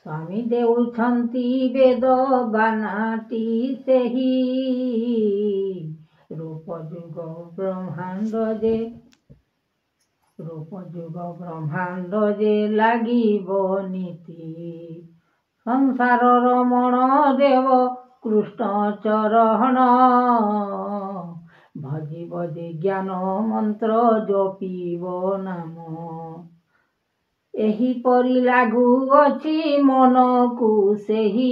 स्वामी देउछन्ति वेद बानाटी सेही रूप जुग ब्रह्मांड जे लागिब नीति संसार रमण देव कृष्ण चरण भजिब जे ज्ञान मंत्र जपिब नाम एहीपरि लागुअछि मनकु सेही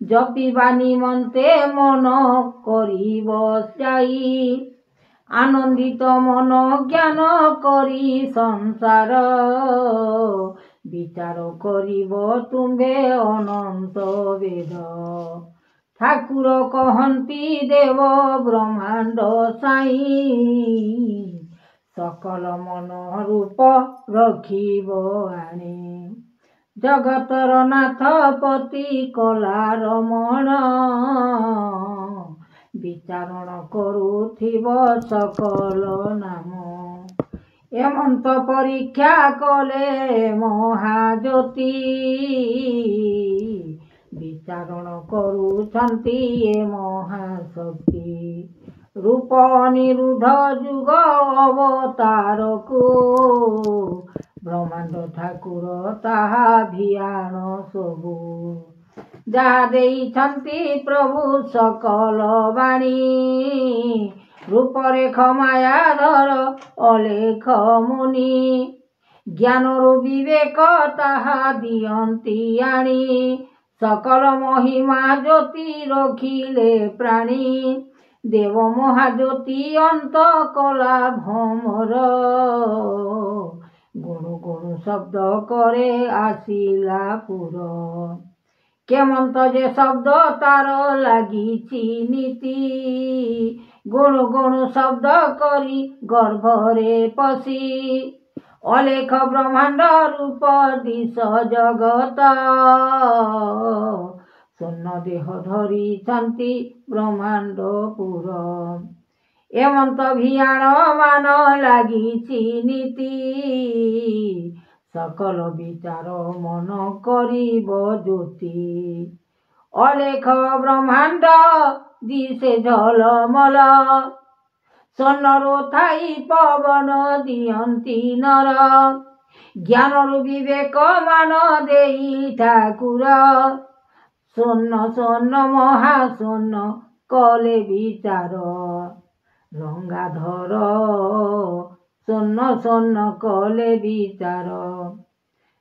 जपिबा निमन्ते मन करिब जाई आनंदित मन ज्ञान करी संसार विचार करिब तुम्बे अनंत वेद ठाकुर कहन्ति देव ब्रह्मांड साई सकल मन रूप रखिब आणे जगतर नाथ पति कला रमण विचारण करुथिब सकल नाम एमंत परीक्षा कले महाज्योति विचारण करुछन्ति ए महाशक्ति रूप अनिरुद्ध जुग अवतारको ब्रह्मांड ठाकुर ताहा भियान सबु जहा देइछन्ति प्रभु सकल बाणी रूपरेख मायाधर अलेख मुनि ज्ञानरु विवेक ताहा दियन्ति आणी सकल महिमा ज्योति रखिले प्राणी देव महाज्योति अंत कला भमर गुणु गुणु शब्द करे आसिला पुर केमंत जे शब्द तार लागिछि नीति गुणु गुणु शब्द करी गर्भरे पशी अलेख ब्रह्मांड रूप दिश जगत शून्य देह धरी शांति ब्रह्मांडपुर एमंत भियाण मान लागिछि नीति सकल विचार मन करिब ज्योति अलेख ब्रह्मांड दिशे झलमल सन्नरो थाई पवन दियन्ति नर ज्ञानरु विवेक मान देई ठाकुर शून्य शून्य महाशून्य कले विचार रंगाधर शून्य शून्य कले विचार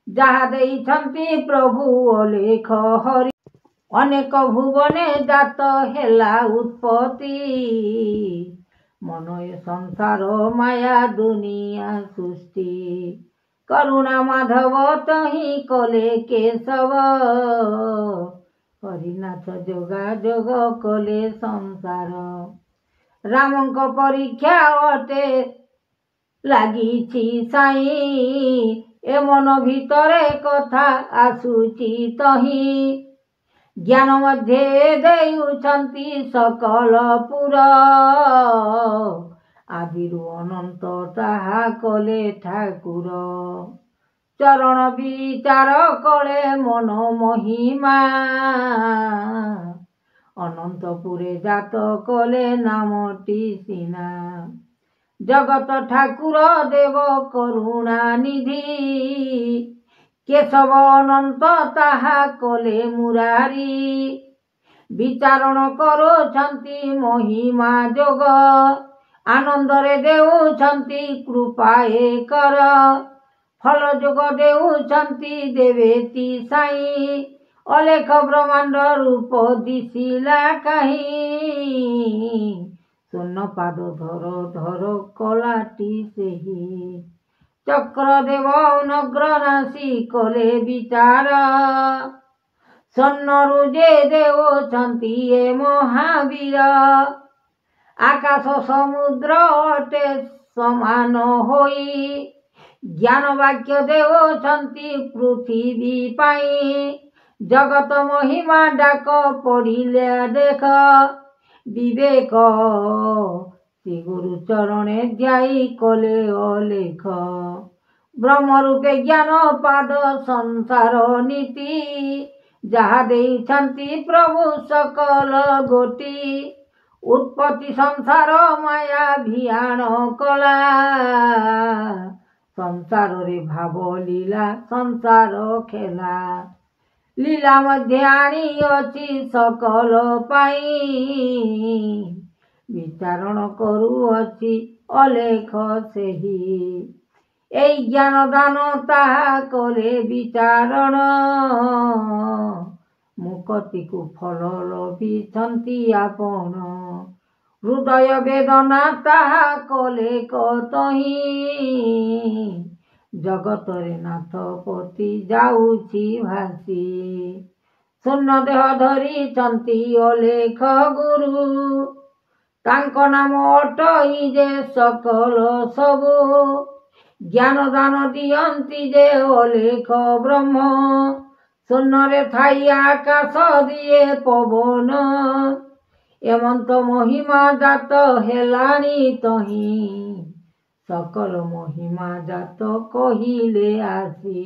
जहा देइछन्ति प्रभु अलेख हरि अनेक भुवने जात हेला उत्पत्ति मन ए संसार माया दुनिया सृष्टि करुणा माधव तही कले केशव हरिनाथ जोगा जोग कले संसार रामंक परीक्षा अटे लागिछि साई ए मन भितरे कथा आसुछि तही ज्ञान मध्ये देउछन्ति सकल पुर आदिरु अनंत ताहा कले ठाकुर चरण विचार कले मन महिमा अनंतपुरे जात कले नामटी सीना जगत ठाकुर देव करुणा निधि केशव अनंत ताहा कले मुरारी विचारण करुछन्ति महिमा जोग आनंदरे देउछन्ति कृपाए कर फल जोग देउछन्ति देवेति साई अलेख ब्रह्मांड रूप दिशिला काहीं शून्य पाद धर धर कलाटी सेही चक्र देव नग्र नासी कले विचार सन्नरु जे देउछन्ति ए महावीर आकाश समुद्र अटे समान होई ज्ञान वाक्य देउछन्ति पृथ्वी पाई जगत महिमा डाक पढ़िले देख विवेक श्री गुरु चरणे ध्याई कले अलेख ବ୍ରହ୍ମରୂପେ ଜ୍ଞାନ ପାଦ ସଂସାର ନୀତି ଯାହା ଦେଇଛନ୍ତି ପ୍ରଭୁ ସକଲ ଗୋଟି ଉତ୍ପତ୍ତି ସଂସାର ମାୟା ଭିଆଣ କଲା ସଂସାରରେ ଭାବ ଲୀଳା ସଂସାର ଖେଲା লীলা মধ্যে আনিଅଛି সকল ପାଇଁ ବିଚାରଣ କରୁଅଛି ଅଲେଖ ସେହି এই ଜ୍ଞାନ ଦାନ ତାହା କଲେ ବିଚାରଣ ମୁକତିକୁ ଫଳ ଲଭିଛନ୍ତି ଆପଣ ହୃଦୟ ବେଦନା ତାହା କଲେ କତହିଁ ଜଗତରେ ନାଥପତି ଯାଉଛି ଭାସି ଶୂନ୍ୟ ଦେହ ଧରିଛନ୍ତି ଅଲେଖ ଗୁରୁ ତାଙ୍କ ନାମ ଅଟଇ ଯେ ସକଳ ସବୁ ଜ୍ଞାନ ଦାନ ଦିଅନ୍ତି ଯେ ଅଲେଖ ବ୍ରହ୍ମ ଶୂନ୍ୟରେ ଥାଇ ଆକାଶ ଦିଏ ପବନ ଏମନ୍ତ ମହିମା ଜାତ ହେଲାଣି ତହିଁ सकल महिमा जात कहिले आसी।